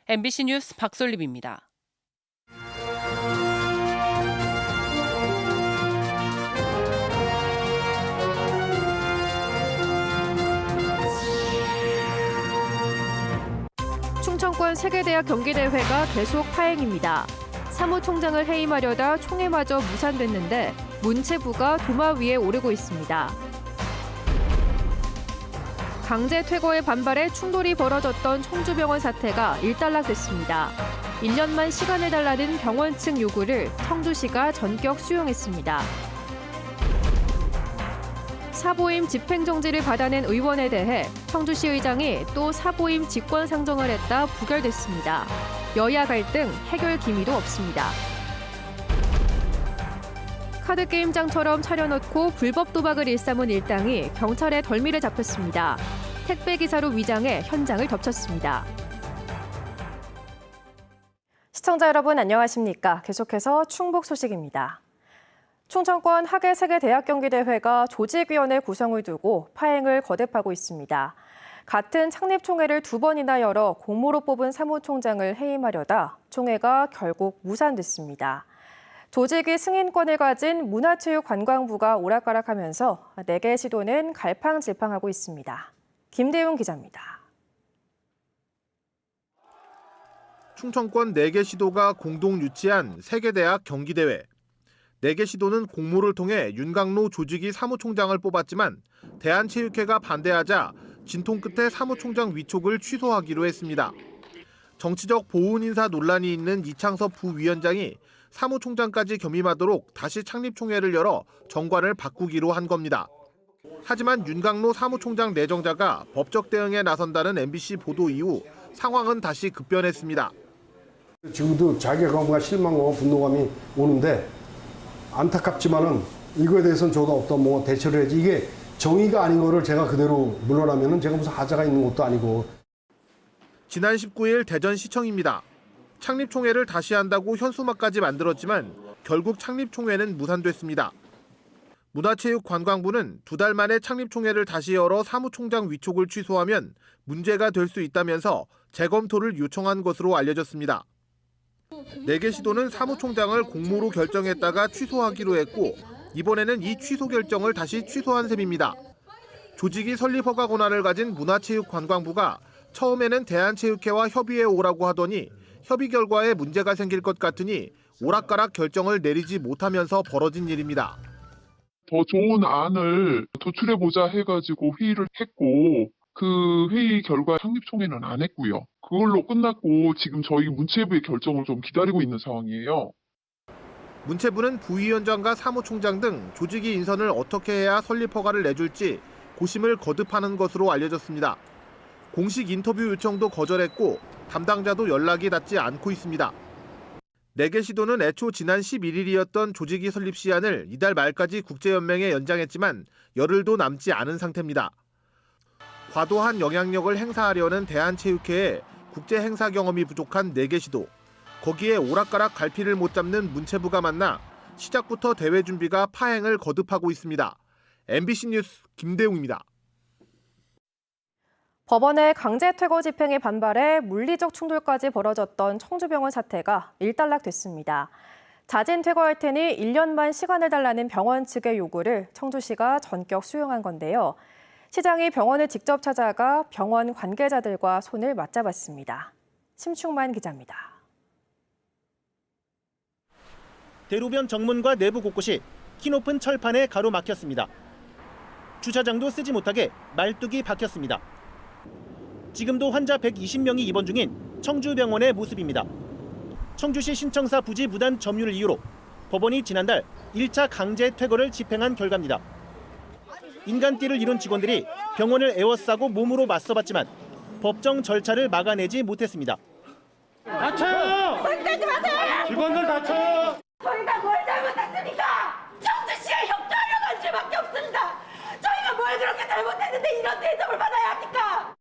MBC 뉴스 박솔립입니다. 충청권 세계대학 경기대회가 계속 파행입니다. 사무총장을 해임하려다 총회마저 무산됐는데 문체부가 도마 위에 오르고 있습니다. 강제 퇴거에 반발해 충돌이 벌어졌던 청주병원 사태가 일단락됐습니다. 1년만 시간을 달라는 병원 측 요구를 청주시가 전격 수용했습니다. 사보임 집행정지를 받아낸 의원에 대해 청주시 의장이 또 사보임 직권상정을 했다 부결됐습니다. 여야 갈등 해결 기미도 없습니다. 카드게임장처럼 차려놓고 불법 도박을 일삼은 일당이 경찰의 덜미를 잡혔습니다. 택배기사로 위장해 현장을 덮쳤습니다. 시청자 여러분 안녕하십니까? 계속해서 충북 소식입니다. 충청권 학예세계대학경기대회가 조직위원회 구성을 두고 파행을 거듭하고 있습니다. 같은 창립총회를 2번이나 열어 공모로 뽑은 사무총장을 해임하려다 총회가 결국 무산됐습니다. 조직위 승인권을 가진 문화체육관광부가 오락가락하면서 4개의 시도는 갈팡질팡하고 있습니다. 김대웅 기자입니다. 충청권 4개 시도가 공동 유치한 세계대학 경기대회. 4개 시도는 공모를 통해 윤강로 조직위 사무총장을 뽑았지만 대한체육회가 반대하자 진통 끝에 사무총장 위촉을 취소하기로 했습니다. 정치적 보훈 인사 논란이 있는 이창섭 부위원장이 사무총장까지 겸임하도록 다시 창립총회를 열어 정관을 바꾸기로 한 겁니다. 하지만 윤강로 사무총장 내정자가 법적 대응에 나선다는 MBC 보도 이후 상황은 다시 급변했습니다. 지금도 자괴감과 실망과 분노감이 오는데 안타깝지만은 이거에 대해서는 저도 어떤 대처를 해야지. 이게 정의가 아닌 거를 제가 그대로 물러나면은 제가 무슨 하자가 있는 것도 아니고. 지난 19일 대전시청입니다. 창립총회를 다시 한다고 현수막까지 만들었지만 결국 창립총회는 무산됐습니다. 문화체육관광부는 2달 만에 창립총회를 다시 열어 사무총장 위촉을 취소하면 문제가 될 수 있다면서 재검토를 요청한 것으로 알려졌습니다. 4개 시도는 사무총장을 공모로 결정했다가 취소하기로 했고 이번에는 이 취소 결정을 다시 취소한 셈입니다. 조직이 설립 허가 권한을 가진 문화체육관광부가 처음에는 대한체육회와 협의해 오라고 하더니 협의 결과에 문제가 생길 것 같으니 오락가락 결정을 내리지 못하면서 벌어진 일입니다. 더 좋은 안을 도출해보자 해가지고 회의를 했고 그 회의 결과 창립총회는 안 했고요. 그걸로 끝났고 지금 저희 문체부의 결정을 좀 기다리고 있는 상황이에요. 문체부는 부위원장과 사무총장 등 조직위 인선을 어떻게 해야 설립 허가를 내줄지 고심을 거듭하는 것으로 알려졌습니다. 공식 인터뷰 요청도 거절했고 담당자도 연락이 닿지 않고 있습니다. 4개 시도는 애초 지난 11일이었던 조직위 설립 시한을 이달 말까지 국제연맹에 연장했지만 열흘도 남지 않은 상태입니다. 과도한 영향력을 행사하려는 대한체육회에 국제 행사 경험이 부족한 4개 시도, 거기에 오락가락 갈피를 못 잡는 문체부가 만나 시작부터 대회 준비가 파행을 거듭하고 있습니다. MBC 뉴스 김대웅입니다. 법원의 강제 퇴거 집행에 반발해 물리적 충돌까지 벌어졌던 청주병원 사태가 일단락됐습니다. 자진 퇴거할 테니 1년만 시간을 달라는 병원 측의 요구를 청주시가 전격 수용한 건데요. 시장이 병원을 직접 찾아가 병원 관계자들과 손을 맞잡았습니다. 심충만 기자입니다. 대로변 정문과 내부 곳곳이 키높은 철판에 가로막혔습니다. 주차장도 쓰지 못하게 말뚝이 박혔습니다. 지금도 환자 120명이 입원 중인 청주병원의 모습입니다. 청주시 신청사 부지 무단 점유를 이유로 법원이 지난달 1차 강제 퇴거를 집행한 결과입니다. 인간띠를 이룬 직원들이 병원을 에워싸고 몸으로 맞서봤지만 법정 절차를 막아내지 못했습니다. 다쳐요! 손대지 마세요! 직원들 다쳐요! 저희가 뭘 잘못했습니까? 청주시가 협조하려고 한 죄밖에 없습니다. 저희가 뭘 그렇게 잘못했는데 이런 대접을 받아야 합니까?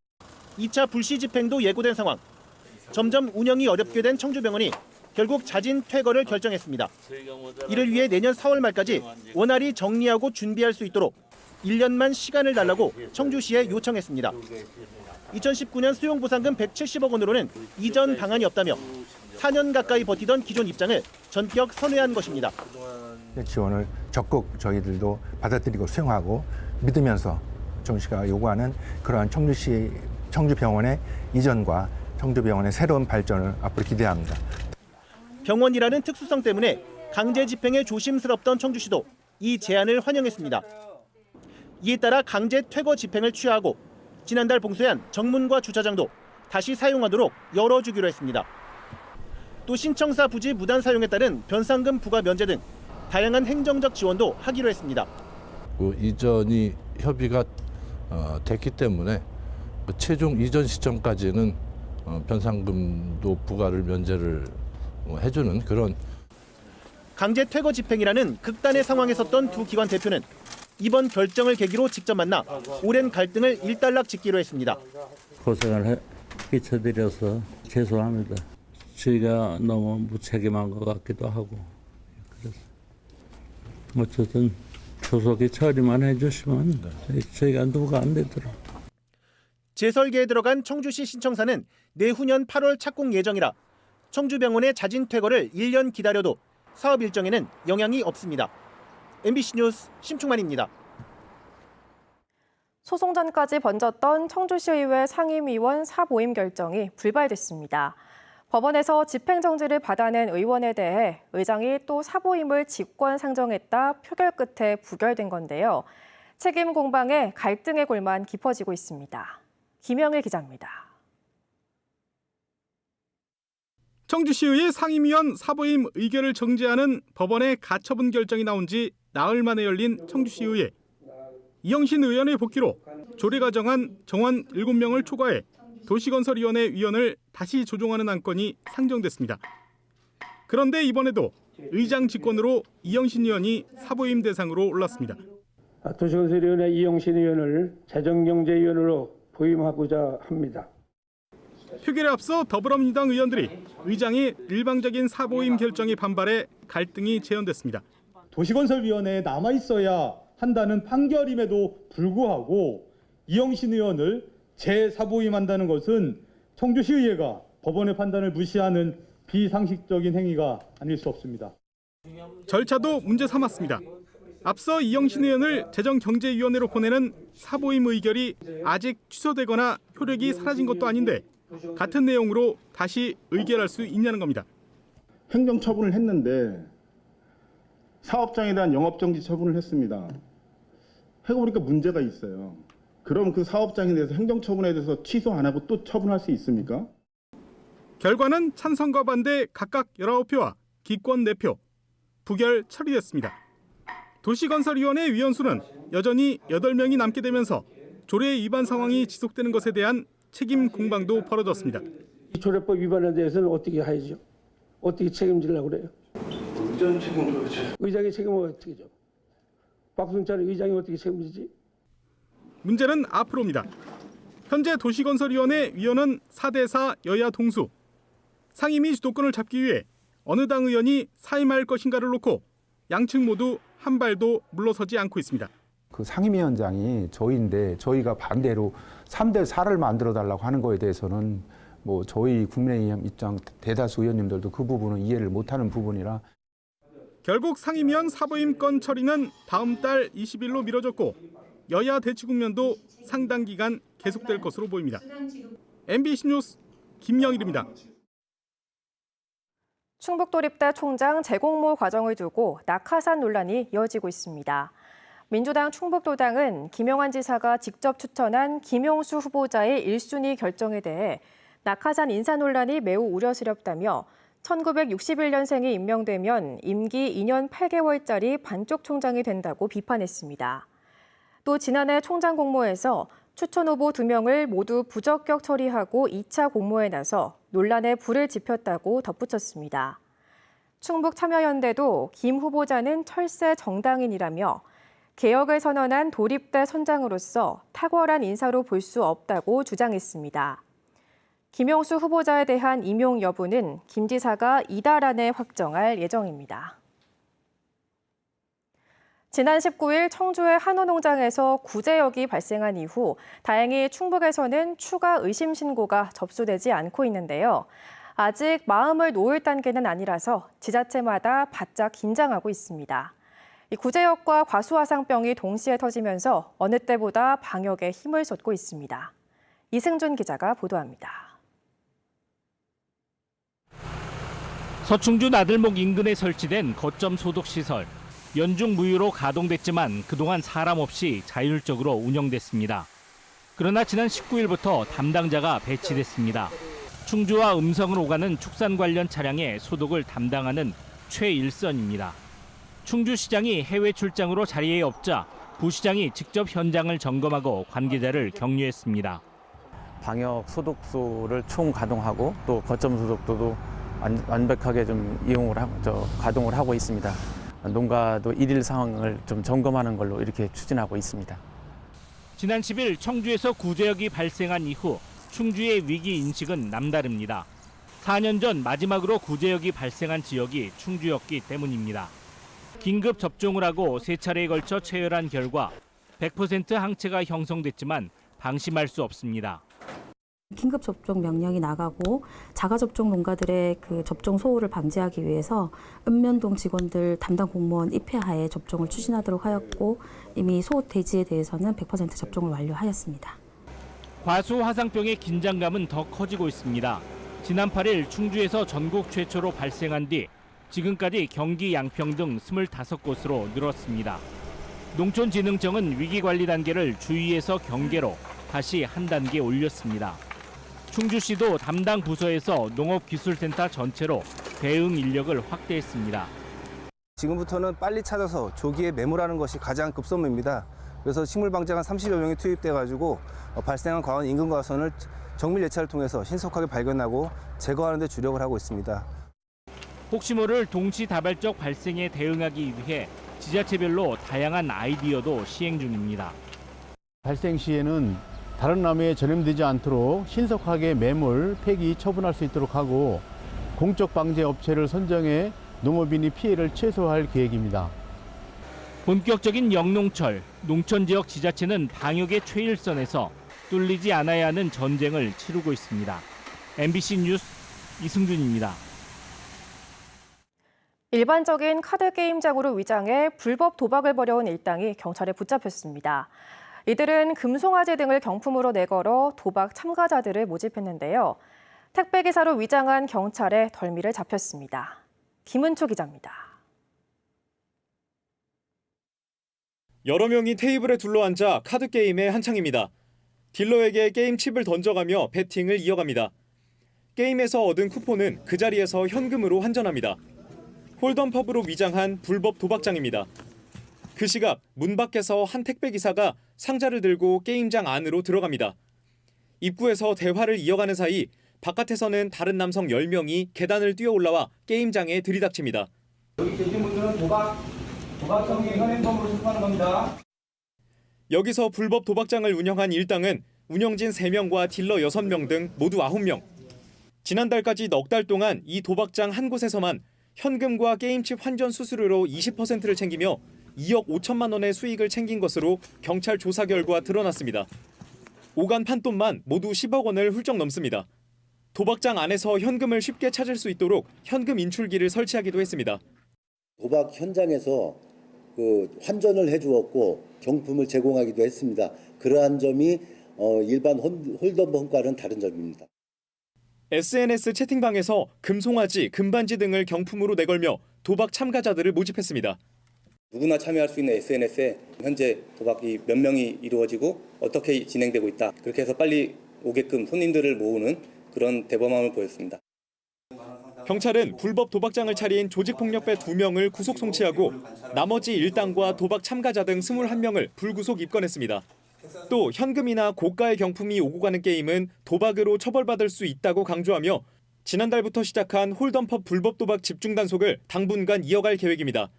2차 불시 집행도 예고된 상황. 점점 운영이 어렵게 된 청주병원이 결국 자진 퇴거를 결정했습니다. 이를 위해 내년 4월 말까지 원활히 정리하고 준비할 수 있도록 1년만 시간을 달라고 청주시에 요청했습니다. 2019년 수용보상금 170억 원으로는 이전 방안이 없다며 4년 가까이 버티던 기존 입장을 전격 선회한 것입니다. 지원을 적극 저희들도 받아들이고 수용하고 믿으면서 청주시가 요구하는 그러한 청주병원의 이전과 청주병원의 새로운 발전을 앞으로 기대합니다. 병원이라는 특수성 때문에 강제 집행에 조심스럽던 청주시도 이 제안을 환영했습니다. 이에 따라 강제 퇴거 집행을 취하고 지난달 봉쇄한 정문과 주차장도 다시 사용하도록 열어주기로 했습니다. 또 신청사 부지 무단 사용에 따른 변상금 부과 면제 등 다양한 행정적 지원도 하기로 했습니다. 그 이전이 협의가 됐기 때문에 그 최종 이전 시점까지는 변상금도 부과를 면제를 해주는 그런 강제 퇴거 집행이라는 극단의 상황에 섰던 두 기관 대표는 이번 결정을 계기로 직접 만나 오랜 갈등을 일단락 짓기로 했습니다. 고생을 끼쳐드려서 죄송합니다. 저희가 너무 무책임한 것 같기도 하고 그래서 어쨌든 조속히 처리만 해주시면 저희가 누가 안 되더라고요. 재설계에 들어간 청주시 신청사는 내후년 8월 착공 예정이라 청주병원의 자진 퇴거를 1년 기다려도 사업 일정에는 영향이 없습니다. MBC 뉴스 심충만입니다. 소송전까지 번졌던 청주시의회 상임위원 사보임 결정이 불발됐습니다. 법원에서 집행정지를 받아낸 의원에 대해 의장이 또 사보임을 직권 상정했다 표결 끝에 부결된 건데요. 책임 공방에 갈등의 골만 깊어지고 있습니다. 김영일 기자입니다. 청주시의회 상임위원 사보임 의결을 정지하는 법원의 가처분 결정이 나온 지 나흘 만에 열린 청주시의회. 이영신 의원의 복귀로 조례가 정한 정원 7명을 초과해 도시건설위원회 위원을 다시 조종하는 안건이 상정됐습니다. 그런데 이번에도 의장 직권으로 이영신 의원이 사보임 대상으로 올랐습니다. 도시건설위원회 이영신 의원을 재정경제위원으로 부임하고자 합니다. 표결에 앞서 더불어민주당 의원들이 의장의 일방적인 사보임 결정에 반발해 갈등이 재현됐습니다. 도시건설위원회에 남아있어야 한다는 판결임에도 불구하고 이영신 의원을 재사보임한다는 것은 청주시의회가 법원의 판단을 무시하는 비상식적인 행위가 아닐 수 없습니다. 절차도 문제 삼았습니다. 앞서 이영신 의원을 재정경제위원회로 보내는 사보임 의결이 아직 취소되거나 효력이 사라진 것도 아닌데 같은 내용으로 다시 의결할 수 있냐는 겁니다. 행정처분을 했는데 사업장에 대한 영업정지 처분을 했습니다. 해보니까 문제가 있어요. 그럼 그 사업장에 대해서 행정처분에 대해서 취소 안 하고 또 처분할 수 있습니까? 결과는 찬성과 반대 각각 19표와 기권 4표, 부결 처리됐습니다. 도시건설위원회 위원수는 여전히 8명이 남게 되면서 조례 위반 상황이 지속되는 것에 대한 책임 공방도 벌어졌습니다. 이 조례법 위반에 대해서는 어떻게 하죠? 어떻게 책임지려고 그래요? 의장 책임도 그렇죠. 의장의 책임은 어떻게 죠? 박승찬 의장이 어떻게 책임지지? 문제는 앞으로입니다. 현재 도시건설위원회 위원은 4대4 여야 동수. 상임위 주도권을 잡기 위해 어느 당 의원이 사임할 것인가를 놓고 양측 모두 한 발도 물러서지 않고 있습니다. 그 상임위원장이 저희인데 저희가 반대로 3대4를 만들어달라고 하는 거에 대해서는 뭐 저희 국민의힘 입장 대다수 의원님들도 그 부분은 이해를 못하는 부분이라 결국 상임위원 사보임 건 처리는 다음 달 20일로 미뤄졌고 여야 대치 국면도 상당 기간 계속될 것으로 보입니다. MBC 뉴스 김영일입니다. 충북도립대 총장 재공모 과정을 두고 낙하산 논란이 이어지고 있습니다. 민주당 충북도당은 김영환 지사가 직접 추천한 김용수 후보자의 1순위 결정에 대해 낙하산 인사 논란이 매우 우려스럽다며 1961년생이 임명되면 임기 2년 8개월짜리 반쪽 총장이 된다고 비판했습니다. 또 지난해 총장 공모에서 추천 후보 2명을 모두 부적격 처리하고 2차 공모에 나서 논란에 불을 지폈다고 덧붙였습니다. 충북참여연대도 김 후보자는 철새 정당인이라며 개혁을 선언한 도립대 선장으로서 탁월한 인사로 볼 수 없다고 주장했습니다. 김용수 후보자에 대한 임용 여부는 김 지사가 이달 안에 확정할 예정입니다. 지난 19일 청주의 한우 농장에서 구제역이 발생한 이후 다행히 충북에서는 추가 의심 신고가 접수되지 않고 있는데요. 아직 마음을 놓을 단계는 아니라서 지자체마다 바짝 긴장하고 있습니다. 이 구제역과 과수화상병이 동시에 터지면서 어느 때보다 방역에 힘을 쏟고 있습니다. 이승준 기자가 보도합니다. 서충주 나들목 인근에 설치된 거점 소독시설. 연중 무휴로 가동됐지만 그동안 사람 없이 자율적으로 운영됐습니다. 그러나 지난 19일부터 담당자가 배치됐습니다. 충주와 음성을 오가는 축산 관련 차량의 소독을 담당하는 최일선입니다. 충주시장이 해외 출장으로 자리에 없자 부시장이 직접 현장을 점검하고 관계자를 격려했습니다. 방역 소독소를 총 가동하고 또 거점 소독도도 완벽하게 좀 가동을 하고 있습니다. 농가도 일일 상황을 좀 점검하는 걸로 이렇게 추진하고 있습니다. 지난 10일 청주에서 구제역이 발생한 이후 충주의 위기 인식은 남다릅니다. 4년 전 마지막으로 구제역이 발생한 지역이 충주였기 때문입니다. 긴급 접종을 하고 3차례에 걸쳐 체열한 결과 100% 항체가 형성됐지만 방심할 수 없습니다. 긴급 접종 명령이 나가고 자가 접종 농가들의 그 접종 소홀을 방지하기 위해서 읍면동 직원들 담당 공무원 입회하에 접종을 추진하도록 하였고 이미 소 돼지에 대해서는 100% 접종을 완료하였습니다. 과수 화상병의 긴장감은 더 커지고 있습니다. 지난 8일 충주에서 전국 최초로 발생한 뒤 지금까지 경기, 양평 등 25곳으로 늘었습니다. 농촌진흥청은 위기관리 단계를 주의에서 경계로 다시 한 단계 올렸습니다. 충주시도 담당 부서에서 농업기술센터 전체로 대응 인력을 확대했습니다. 지금부터는 빨리 찾아서 조기에 매몰하는 것이 가장 급선무입니다. 그래서 식물방장한 30여 명이 투입돼가지고 발생한 과원 인근 과수원을 정밀 예찰을 통해서 신속하게 발견하고 제거하는 데 주력을 하고 있습니다. 혹시 모를 동시다발적 발생에 대응하기 위해 지자체별로 다양한 아이디어도 시행 중입니다. 발생 시에는 다른 나무에 전염되지 않도록 신속하게 매몰, 폐기, 처분할 수 있도록 하고 공적 방제 업체를 선정해 농업인이 피해를 최소화할 계획입니다. 본격적인 영농철, 농촌지역 지자체는 방역의 최일선에서 뚫리지 않아야 하는 전쟁을 치르고 있습니다. MBC 뉴스 이승준입니다. 일반적인 카드 게임장으로 위장해 불법 도박을 벌여온 일당이 경찰에 붙잡혔습니다. 이들은 금송아지 등을 경품으로 내걸어 도박 참가자들을 모집했는데요. 택배기사로 위장한 경찰에 덜미를 잡혔습니다. 김은초 기자입니다. 여러 명이 테이블에 둘러앉아 카드 게임에 한창입니다. 딜러에게 게임 칩을 던져가며 배팅을 이어갑니다. 게임에서 얻은 쿠폰은 그 자리에서 현금으로 환전합니다. 홀덤펍으로 위장한 불법 도박장입니다. 그 시각 문 밖에서 한 택배기사가 상자를 들고 게임장 안으로 들어갑니다. 입구에서 대화를 이어가는 사이 바깥에서는 다른 남성 10명이 계단을 뛰어 올라와 게임장에 들이닥칩니다. 여기 계신 분들은 도박성의 현행범으로 체포하는 겁니다. 여기서 불법 도박장을 운영한 일당은 운영진 3명과 딜러 6명 등 모두 9명. 지난달까지 넉 달 동안 이 도박장 한 곳에서만 현금과 게임칩 환전 수수료로 20%를 챙기며 2억 5천만 원의 수익을 챙긴 것으로 경찰 조사 결과 드러났습니다. 오간 판돈만 모두 10억 원을 훌쩍 넘습니다. 도박장 안에서 현금을 쉽게 찾을 수 있도록 현금 인출기를 설치하기도 했습니다. 도박 현장에서 환전을 해주었고 경품을 제공하기도 했습니다. 그러한 점이 일반 홀덤범과는 다른 점입니다. SNS 채팅방에서 금송아지, 금반지 등을 경품으로 내걸며 도박 참가자들을 모집했습니다. 누구나 참여할 수 있는 SNS에 현재 도박이 몇 명이 이루어지고 어떻게 진행되고 있다. 그렇게 해서 빨리 오게끔 손님들을 모으는 그런 대범함을 보였습니다. 경찰은 불법 도박장을 차린 조직폭력배 2명을 구속 송치하고 나머지 일당과 도박 참가자 등 21명을 불구속 입건했습니다. 또 현금이나 고가의 경품이 오고 가는 게임은 도박으로 처벌받을 수 있다고 강조하며 지난달부터 시작한 홀덤펍 불법 도박 집중 단속을 당분간 이어갈 계획입니다.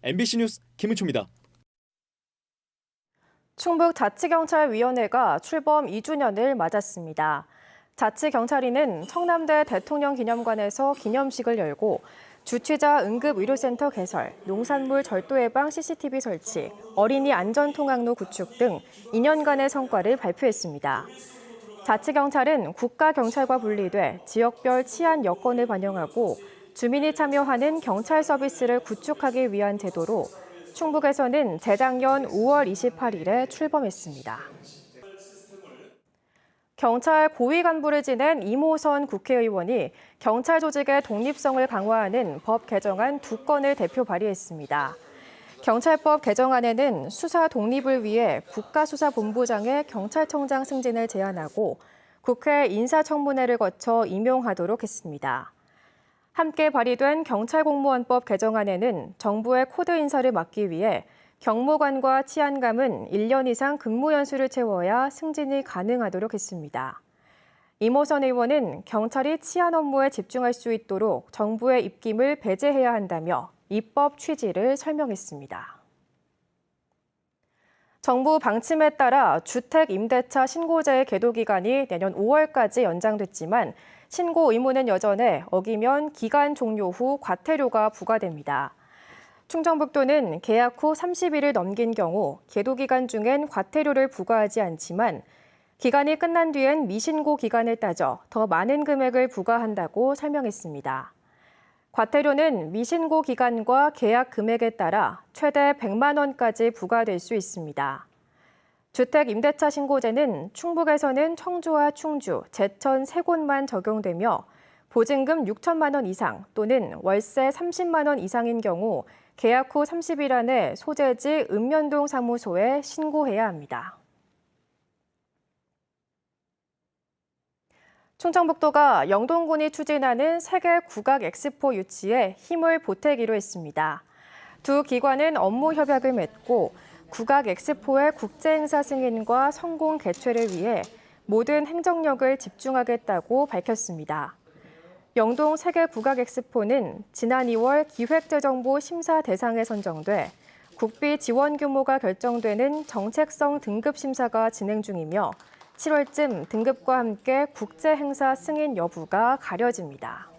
MBC 뉴스 김은초입니다. 충북자치경찰위원회가 출범 2주년을 맞았습니다. 자치경찰위는 청남대 대통령기념관에서 기념식을 열고 주취자 응급의료센터 개설, 농산물 절도 예방 CCTV 설치, 어린이 안전통학로 구축 등 2년간의 성과를 발표했습니다. 자치경찰은 국가경찰과 분리돼 지역별 치안 여건을 반영하고 주민이 참여하는 경찰 서비스를 구축하기 위한 제도로 충북에서는 재작년 5월 28일에 출범했습니다. 경찰 고위 간부를 지낸 이모선 국회의원이 경찰 조직의 독립성을 강화하는 법 개정안 2건을 대표 발의했습니다. 경찰법 개정안에는 수사 독립을 위해 국가수사본부장의 경찰청장 승진을 제한하고 국회 인사청문회를 거쳐 임용하도록 했습니다. 함께 발의된 경찰공무원법 개정안에는 정부의 코드 인사를 막기 위해 경무관과 치안감은 1년 이상 근무 연수를 채워야 승진이 가능하도록 했습니다. 이모선 의원은 경찰이 치안 업무에 집중할 수 있도록 정부의 입김을 배제해야 한다며 입법 취지를 설명했습니다. 정부 방침에 따라 주택 임대차 신고제의 계도 기간이 내년 5월까지 연장됐지만 신고 의무는 여전해 어기면 기간 종료 후 과태료가 부과됩니다. 충청북도는 계약 후 30일을 넘긴 경우 계도 기간 중엔 과태료를 부과하지 않지만 기간이 끝난 뒤엔 미신고 기간을 따져 더 많은 금액을 부과한다고 설명했습니다. 과태료는 미신고 기간과 계약 금액에 따라 최대 100만 원까지 부과될 수 있습니다. 주택 임대차 신고제는 충북에서는 청주와 충주, 제천 3곳만 적용되며 보증금 6천만 원 이상 또는 월세 30만 원 이상인 경우 계약 후 30일 안에 소재지 읍면동 사무소에 신고해야 합니다. 충청북도가 영동군이 추진하는 세계 국악 엑스포 유치에 힘을 보태기로 했습니다. 두 기관은 업무 협약을 맺고 국악 엑스포의 국제 행사 승인과 성공 개최를 위해 모든 행정력을 집중하겠다고 밝혔습니다. 영동 세계 국악 엑스포는 지난 2월 기획재정부 심사 대상에 선정돼 국비 지원 규모가 결정되는 정책성 등급 심사가 진행 중이며 7월쯤 등급과 함께 국제 행사 승인 여부가 가려집니다.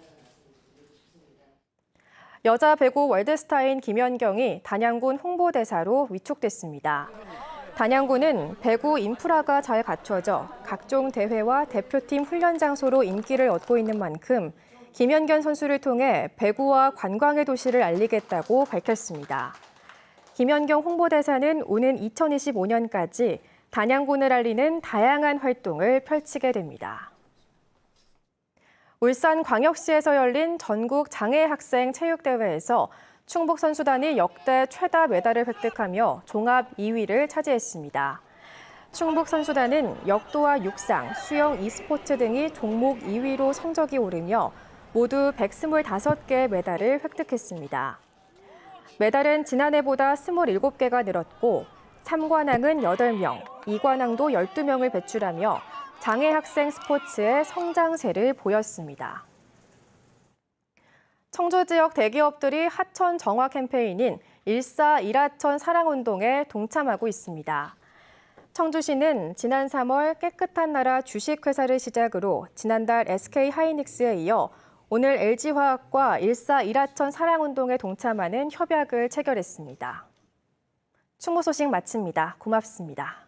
여자 배구 월드스타인 김연경이 단양군 홍보대사로 위촉됐습니다. 단양군은 배구 인프라가 잘 갖춰져 각종 대회와 대표팀 훈련 장소로 인기를 얻고 있는 만큼 김연경 선수를 통해 배구와 관광의 도시를 알리겠다고 밝혔습니다. 김연경 홍보대사는 오는 2025년까지 단양군을 알리는 다양한 활동을 펼치게 됩니다. 울산광역시에서 열린 전국 장애학생 체육대회에서 충북 선수단이 역대 최다 메달을 획득하며 종합 2위를 차지했습니다. 충북 선수단은 역도와 육상, 수영, e스포츠 등이 종목 2위로 성적이 오르며 모두 125개의 메달을 획득했습니다. 메달은 지난해보다 27개가 늘었고 3관왕은 8명, 2관왕도 12명을 배출하며 장애 학생 스포츠의 성장세를 보였습니다. 청주 지역 대기업들이 하천 정화 캠페인인 141하천 사랑운동에 동참하고 있습니다. 청주시는 지난 3월 깨끗한 나라 주식회사를 시작으로 지난달 SK하이닉스에 이어 오늘 LG화학과 141하천 사랑운동에 동참하는 협약을 체결했습니다. 충무 소식 마칩니다. 고맙습니다.